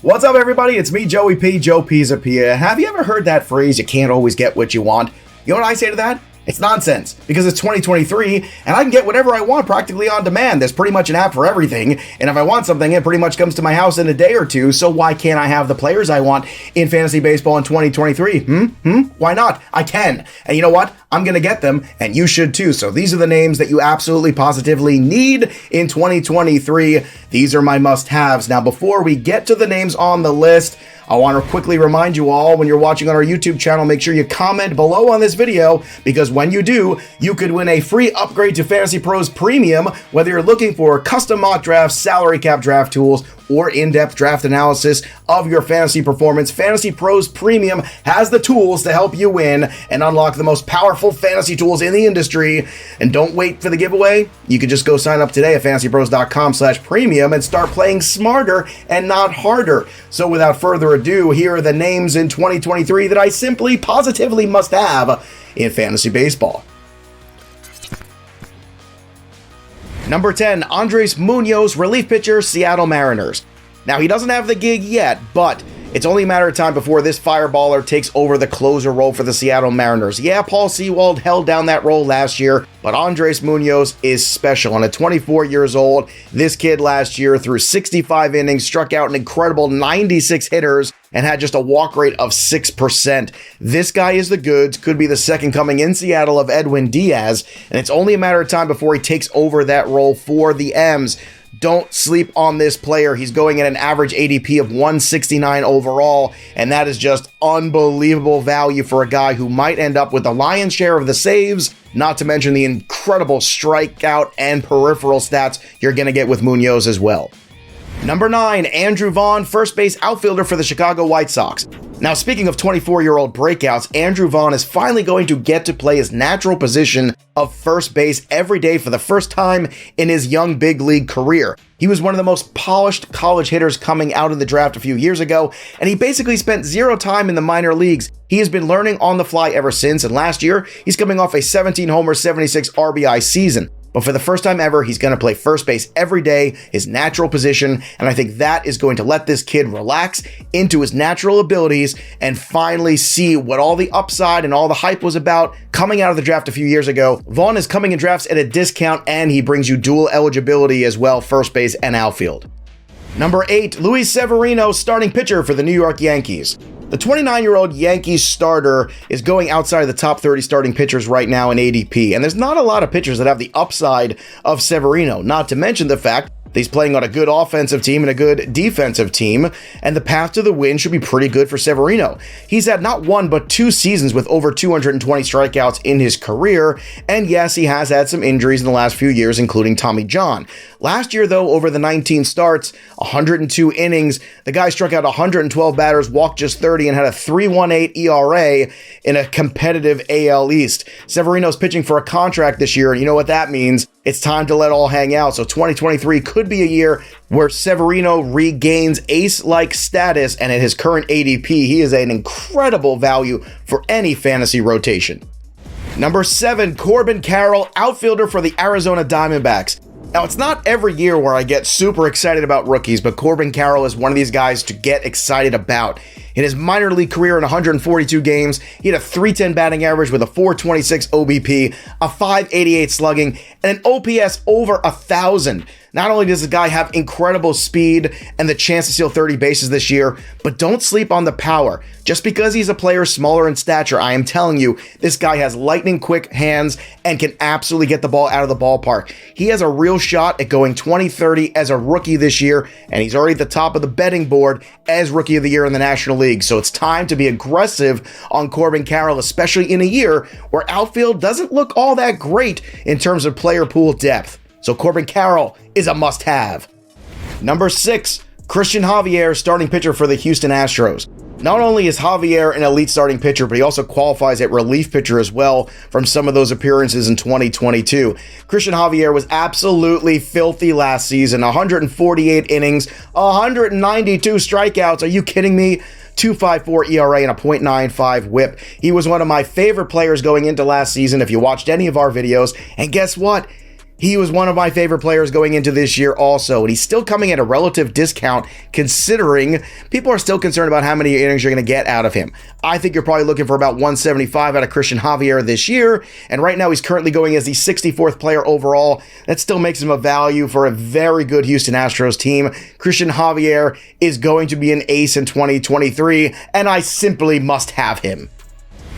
What's up, everybody? It's me, Joey P. Joe Pizzapia. Have you ever heard that phrase, you can't always get what you want? You know what I say to that? It's nonsense, because it's 2023, and I can get whatever I want practically on demand. There's pretty much an app for everything, and if I want something, it pretty much comes to my house in a day or two, so why can't I have the players I want in fantasy baseball in 2023? Why not? I can. And you know what? I'm going to get them, and you should too. So these are the names that you absolutely positively need in 2023. These are my must-haves. Now, before we get to the names on the list, I want to quickly remind you all, when you're watching on our YouTube channel, make sure you comment below on this video, because when you do, you could win a free upgrade to FantasyPros Premium, whether you're looking for custom mock drafts, salary cap draft tools, or in-depth draft analysis of your fantasy performance. FantasyPros Premium has the tools to help you win and unlock the most powerful fantasy tools in the industry. And don't wait for the giveaway. You can just go sign up today at fantasypros.com/premium and start playing smarter and not harder. So without further ado, here are the names in 2023 that I simply positively must have in fantasy baseball. Number 10, Andres Munoz, relief pitcher, Seattle Mariners. Now, he doesn't have the gig yet, but it's only a matter of time before this fireballer takes over the closer role for the Seattle Mariners. Yeah, Paul Sewald held down that role last year, but Andres Munoz is special. And at 24 years old, this kid last year threw 65 innings, struck out an incredible 96 hitters, and had just a walk rate of 6%. This guy is the goods, could be the second coming in Seattle of Edwin Diaz, and it's only a matter of time before he takes over that role for the M's. Don't sleep on this player. He's going at an average ADP of 169 overall, and that is just unbelievable value for a guy who might end up with the lion's share of the saves, not to mention the incredible strikeout and peripheral stats you're going to get with Munoz as well. Number 9, Andrew Vaughn, first base outfielder for the Chicago White Sox. Now, speaking of 24-year-old breakouts, Andrew Vaughn is finally going to get to play his natural position of first base every day for the first time in his young big league career. He was one of the most polished college hitters coming out of the draft a few years ago, and he basically spent zero time in the minor leagues. He has been learning on the fly ever since, and last year, he's coming off a 17-homer, 76 RBI season. But for the first time ever, he's going to play first base every day, his natural position, and I think that is going to let this kid relax into his natural abilities and finally see what all the upside and all the hype was about coming out of the draft a few years ago. Vaughn is coming in drafts at a discount, and he brings you dual eligibility as well, first base and outfield. Number 8, Luis Severino, starting pitcher for the New York Yankees. The 29-year-old Yankees starter is going outside of the top 30 starting pitchers right now in ADP, and there's not a lot of pitchers that have the upside of Severino, not to mention the fact he's playing on a good offensive team and a good defensive team, and the path to the win should be pretty good for Severino. He's had not one but 2 seasons with over 220 strikeouts in his career, and yes, he has had some injuries in the last few years, including Tommy John. Last year, though, over the 19 starts, 102 innings, the guy struck out 112 batters, walked just 30, and had a 3.18 ERA in a competitive AL East. Severino's pitching for a contract this year, and you know what that means. It's time to let all hang out. So 2023 could be a year where Severino regains ace-like status, and at his current ADP, he is an incredible value for any fantasy rotation. Number 7, Corbin Carroll, outfielder for the Arizona Diamondbacks. Now, it's not every year where I get super excited about rookies, but Corbin Carroll is one of these guys to get excited about. In his minor league career in 142 games, he had a .310 batting average with a .426 OBP, a .588 slugging, and an OPS over 1,000. Not only does the guy have incredible speed and the chance to steal 30 bases this year, but don't sleep on the power. Just because he's a player smaller in stature, I am telling you, this guy has lightning quick hands and can absolutely get the ball out of the ballpark. He has a real shot at going 20-30 as a rookie this year, and he's already at the top of the betting board as Rookie of the Year in the National League. So it's time to be aggressive on Corbin Carroll, especially in a year where outfield doesn't look all that great in terms of player pool depth. So Corbin Carroll is a must-have. Number 6, Christian Javier, starting pitcher for the Houston Astros. Not only is Javier an elite starting pitcher, but he also qualifies at relief pitcher as well from some of those appearances in 2022. Christian Javier was absolutely filthy last season. 148 innings, 192 strikeouts. Are you kidding me? 2.54 ERA and a .95 whip. He was one of my favorite players going into last season if you watched any of our videos. And guess what? He was one of my favorite players going into this year also, and he's still coming at a relative discount considering people are still concerned about how many innings you're going to get out of him. I think you're probably looking for about 175 out of Christian Javier this year, and right now he's currently going as the 64th player overall. That still makes him a value for a very good Houston Astros team. Christian Javier is going to be an ace in 2023, and I simply must have him.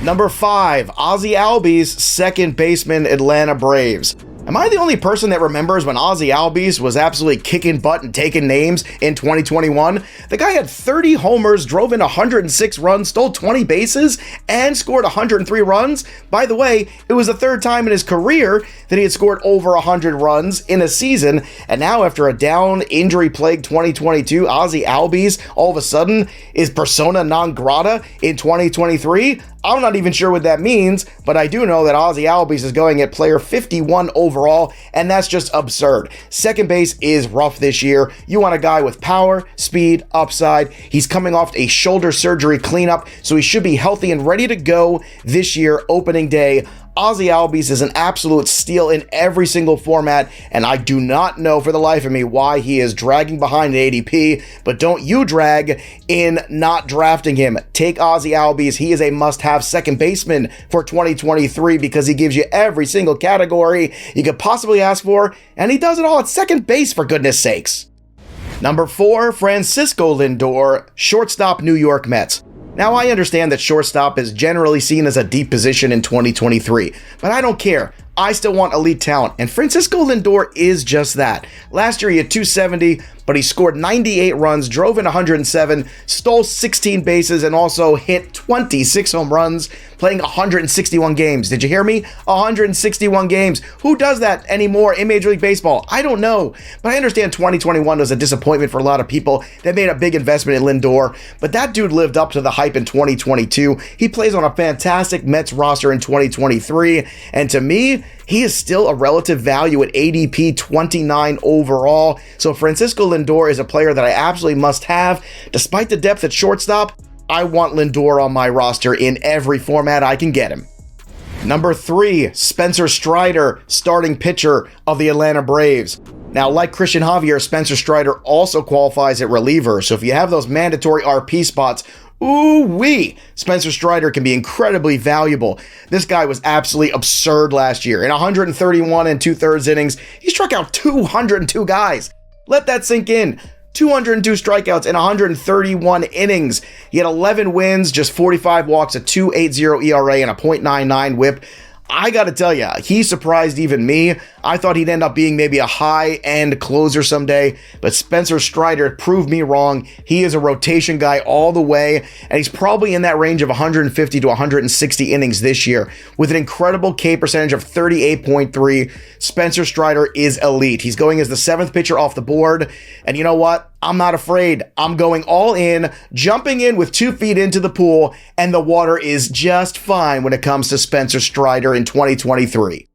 Number 5, Ozzie Albies, second baseman, Atlanta Braves. Am I the only person that remembers when Ozzie Albies was absolutely kicking butt and taking names in 2021? The guy had 30 homers, drove in 106 runs, stole 20 bases, and scored 103 runs. By the way, it was the third time in his career that he had scored over 100 runs in a season. And now after a down, injury-plagued 2022, Ozzie Albies all of a sudden is persona non grata in 2023. I'm not even sure what that means, but I do know that Ozzie Albies is going at player 51 overall, and that's just absurd. Second base is rough this year. You want a guy with power, speed, upside. He's coming off a shoulder surgery cleanup, so he should be healthy and ready to go this year, opening day. Ozzie Albies is an absolute steal in every single format, and I do not know for the life of me why he is dragging behind an ADP, but don't you drag in not drafting him. Take Ozzie Albies. He is a must-have second baseman for 2023 because he gives you every single category you could possibly ask for, and he does it all at second base, for goodness sakes. Number 4, Francisco Lindor, shortstop, New York Mets. Now, I understand that shortstop is generally seen as a deep position in 2023, but I don't care. I still want elite talent, and Francisco Lindor is just that. Last year, he had 270, but he scored 98 runs, drove in 107, stole 16 bases, and also hit 26 home runs, playing 161 games. Did you hear me? 161 games. Who does that anymore in Major League Baseball? I don't know, but I understand 2021 was a disappointment for a lot of people that made a big investment in Lindor, but that dude lived up to the hype in 2022. He plays on a fantastic Mets roster in 2023, and to me, he is still a relative value at ADP 29 overall. So Francisco Lindor is a player that I absolutely must have. Despite the depth at shortstop, I want Lindor on my roster in every format I can get him. Number 3, Spencer Strider, starting pitcher of the Atlanta Braves. Now, like Christian Javier, Spencer Strider also qualifies at reliever. So if you have those mandatory RP spots, ooh-wee, Spencer Strider can be incredibly valuable. This guy was absolutely absurd last year. In 131 and 2/3 innings, he struck out 202 guys. Let that sink in. 202 strikeouts in 131 innings. He had 11 wins, just 45 walks, a 2.80 ERA, and a .99 whip. I gotta tell you, he surprised even me. I thought he'd end up being maybe a high-end closer someday, but Spencer Strider proved me wrong. He is a rotation guy all the way, and he's probably in that range of 150 to 160 innings this year. With an incredible K percentage of 38.3, Spencer Strider is elite. He's going as the 7th pitcher off the board, and you know what? I'm not afraid. I'm going all in, jumping in with 2 feet into the pool, and the water is just fine when it comes to Spencer Strider in 2023.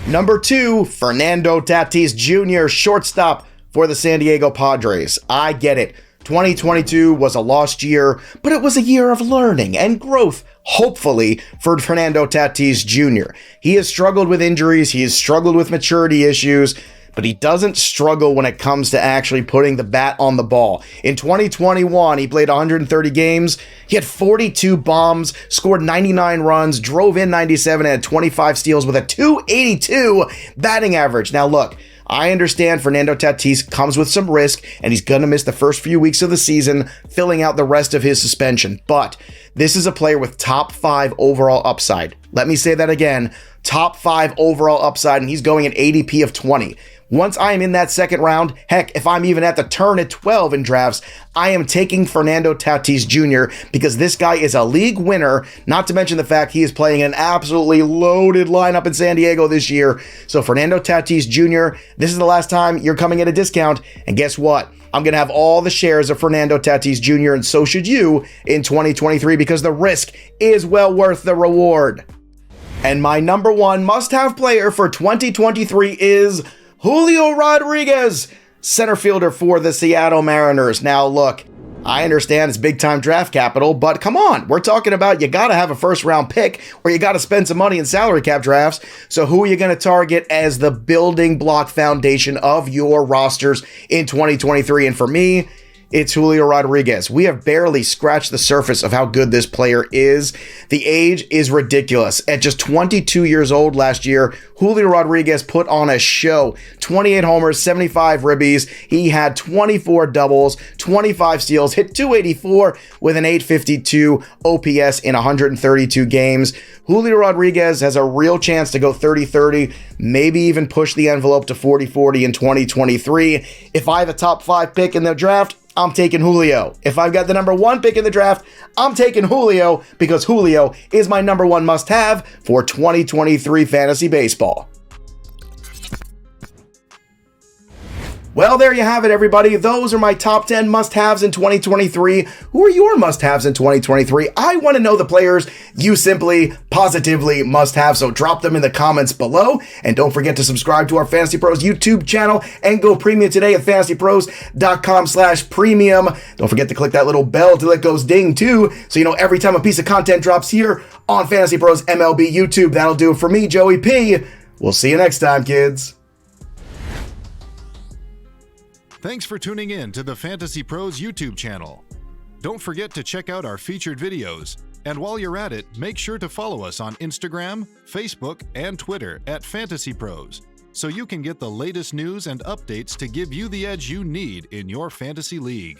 Number 2, Fernando Tatis Jr., shortstop for the San Diego Padres. I get it. 2022 was a lost year, but it was a year of learning and growth, hopefully, for Fernando Tatis Jr. He has struggled with injuries. He has struggled with maturity issues, but he doesn't struggle when it comes to actually putting the bat on the ball. In 2021, he played 130 games. He had 42 bombs, scored 99 runs, drove in 97, and had 25 steals with a 282 batting average. Now, look, I understand Fernando Tatis comes with some risk, and he's going to miss the first few weeks of the season, filling out the rest of his suspension. But this is a player with top 5 overall upside. Let me say that again. Top 5 overall upside, and he's going an ADP of 20. Once I am in that second round, heck, if I'm even at the turn at 12 in drafts, I am taking Fernando Tatis Jr. because this guy is a league winner, not to mention the fact he is playing an absolutely loaded lineup in San Diego this year. So Fernando Tatis Jr., this is the last time you're coming at a discount, and guess what? I'm going to have all the shares of Fernando Tatis Jr., and so should you in 2023 because the risk is well worth the reward. And my number 1 must-have player for 2023 is Julio Rodriguez, center fielder for the Seattle Mariners. Now, look, I understand it's big time draft capital, but come on, we're talking about you got to have a first round pick or you got to spend some money in salary cap drafts. So who are you going to target as the building block foundation of your rosters in 2023? And for me, it's Julio Rodriguez. We have barely scratched the surface of how good this player is. The age is ridiculous. At just 22 years old last year, Julio Rodriguez put on a show. 28 homers, 75 ribbies. He had 24 doubles, 25 steals, hit .284 with an .852 OPS in 132 games. Julio Rodriguez has a real chance to go 30-30, maybe even push the envelope to 40-40 in 2023. If I have a top 5 pick in the draft, I'm taking Julio. If I've got the number 1 pick in the draft, I'm taking Julio because Julio is my number 1 must-have for 2023 fantasy baseball. Well, there you have it, everybody. Those are my top 10 must-haves in 2023. Who are your must-haves in 2023? I want to know the players you simply, positively must have, so drop them in the comments below. And don't forget to subscribe to our Fantasy Pros YouTube channel and go premium today at fantasypros.com/premium. Don't forget to click that little bell till it goes ding too, so you know every time a piece of content drops here on Fantasy Pros MLB YouTube. That'll do it for me, Joey P. We'll see you next time, kids. Thanks for tuning in to the Fantasy Pros YouTube channel. Don't forget to check out our featured videos. And while you're at it, make sure to follow us on Instagram, Facebook, and Twitter at Fantasy Pros, so you can get the latest news and updates to give you the edge you need in your fantasy league.